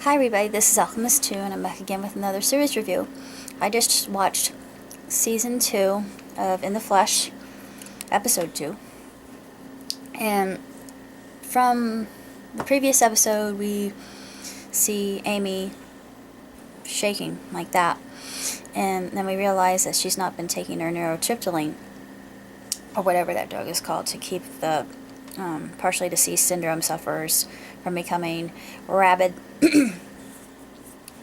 Hi everybody, this is Alchemist2 and I'm back again with another series review. I just watched Season 2 of In the Flesh, Episode 2. And from the previous episode we see Amy shaking like that. And then we realize that she's not been taking her neurotriptyline, or whatever that drug is called, to keep the partially deceased syndrome sufferers from becoming rabid.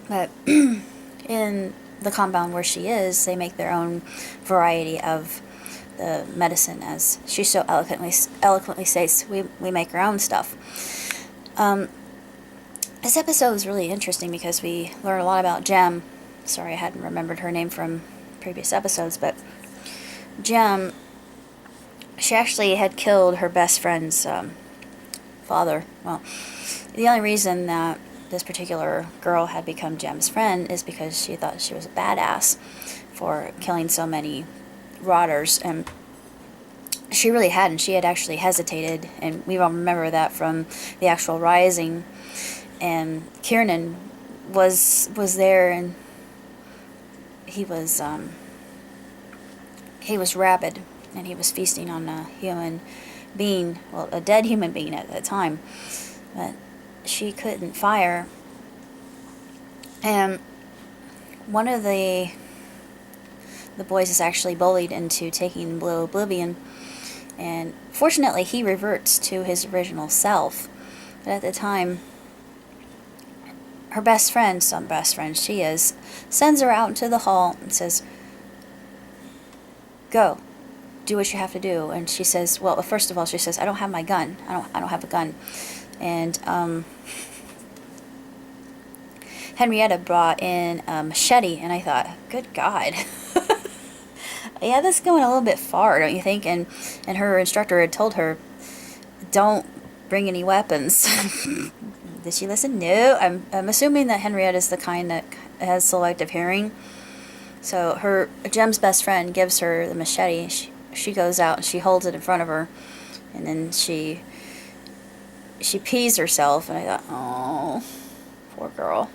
But in the compound where she is, they make their own variety of the medicine, as she so eloquently states. We make our own stuff. This episode is really interesting because we learn a lot about Jem. Sorry, I hadn't remembered her name from previous episodes, but Jem, she actually had killed her best friend's father. Well, the only reason that this particular girl had become Jem's friend is because she thought she was a badass for killing so many rotters, and she really hadn't. She had actually hesitated, and we all remember that from the actual Rising. And Kiernan was there, and he was rabid, and he was feasting on a human being, well, a dead human being at that time, but she couldn't fire. And one of the boys is actually bullied into taking Blue Oblivion, and fortunately he reverts to his original self. But at the time, her best friend, some best friend she is, sends her out into the hall and says, "Go, do what you have to do." And she says, well, first of all, she says, "I don't have my gun. I don't have a gun." And Henrietta brought in a machete, and I thought, good God. Yeah, that's going a little bit far, don't you think? And her instructor had told her, don't bring any weapons. Did she listen? No. I'm assuming that Henrietta's the kind that has selective hearing. So Jem's best friend gives her the machete. She goes out and she holds it in front of her, and then she pees herself, and I thought, oh, poor girl.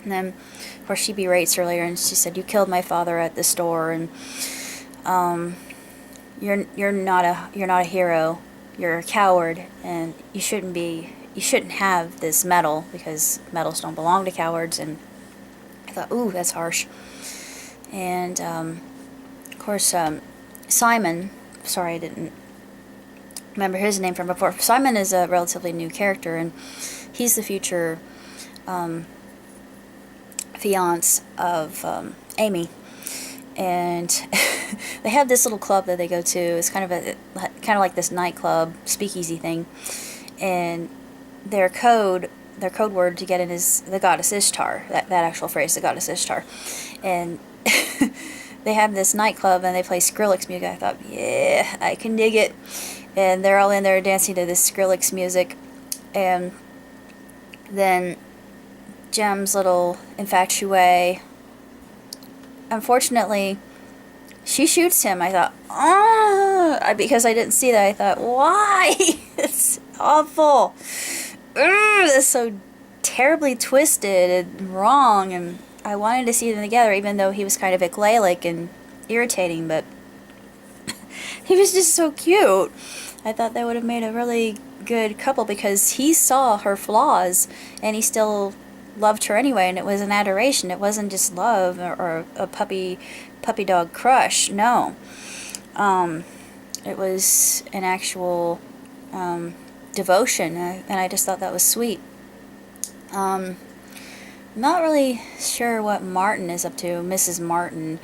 And then, of course, she berates her later, and she said, "You killed my father at the store, and you're not a hero. You're a coward, and you shouldn't have this medal, because medals don't belong to cowards." And I thought, ooh, that's harsh. And of course, Simon. Sorry, I didn't remember his name from before. Simon is a relatively new character, and he's the future fiance of Amy. And they have this little club that they go to. It's kind of like this nightclub speakeasy thing, and their code word to get in is the goddess Ishtar. That actual phrase, the goddess Ishtar. And they have this nightclub and they play Skrillex music. I thought, yeah, I can dig it. And they're all in there dancing to this Skrillex music. And then Jem's little infatuée, unfortunately, she shoots him. I thought, because I didn't see that, I thought, why? It's awful. That's so terribly twisted and wrong, and I wanted to see them together, even though he was kind of eclalic and irritating, but he was just so cute. I thought they would have made a really good couple, because he saw her flaws and he still loved her anyway, and it was an adoration. It wasn't just love or a puppy dog crush. No. It was an actual devotion, and I just thought that was sweet. Not really sure what Martin is up to, Mrs. Martin.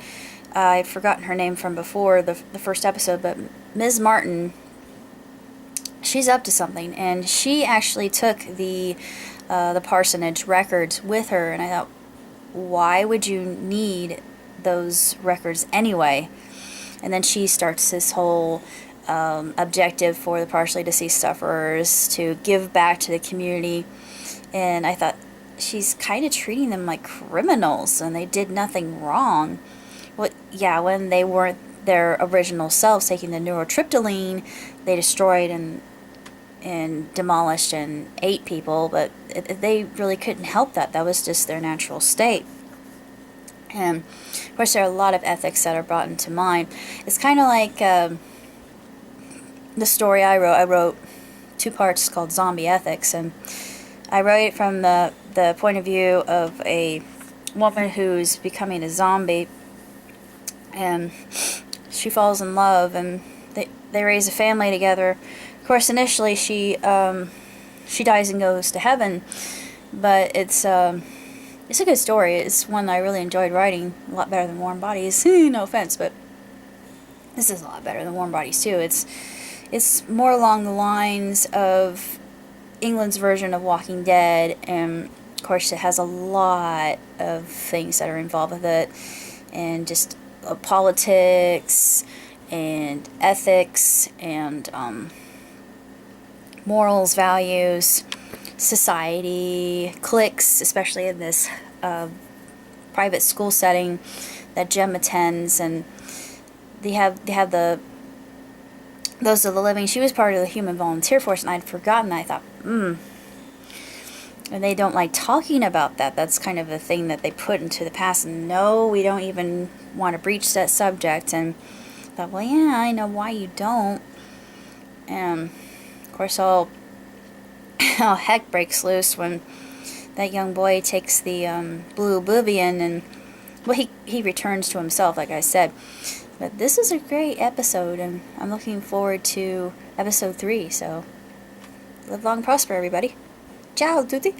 I've forgotten her name from before the first episode, but Ms. Martin, she's up to something, and she actually took the parsonage records with her, and I thought, why would you need those records anyway? And then she starts this whole objective for the partially deceased sufferers to give back to the community, and I thought, she's kind of treating them like criminals, and they did nothing wrong. Well, yeah, when they weren't their original selves taking the neurotriptyline, they destroyed and and demolished and ate people, but they really couldn't help that. That was just their natural state. And of course, there are a lot of ethics that are brought into mind. It's kind of like the story I wrote. I wrote 2 parts called Zombie Ethics, and I wrote it from the point of view of a woman who's becoming a zombie, and she falls in love, and they raise a family together. Of course, initially she dies and goes to heaven, but it's a good story. It's one I really enjoyed writing, a lot better than Warm Bodies. No offense, but this is a lot better than Warm Bodies too. It's more along the lines of England's version of Walking Dead, and of course it has a lot of things that are involved with it, and just politics and ethics and morals, values, society, cliques, especially in this private school setting that Jem attends, and they have those of the living. She was part of the human volunteer force, and I'd forgotten that. I thought, and they don't like talking about that. That's kind of a thing that they put into the past, and no, we don't even want to breach that subject. And I thought, well, yeah, I know why you don't. And of course, all heck breaks loose when that young boy takes the blue oblivion, and well, he returns to himself, like I said. But this is a great episode, and I'm looking forward to episode 3. So live long and prosper, everybody. Ciao, tutti.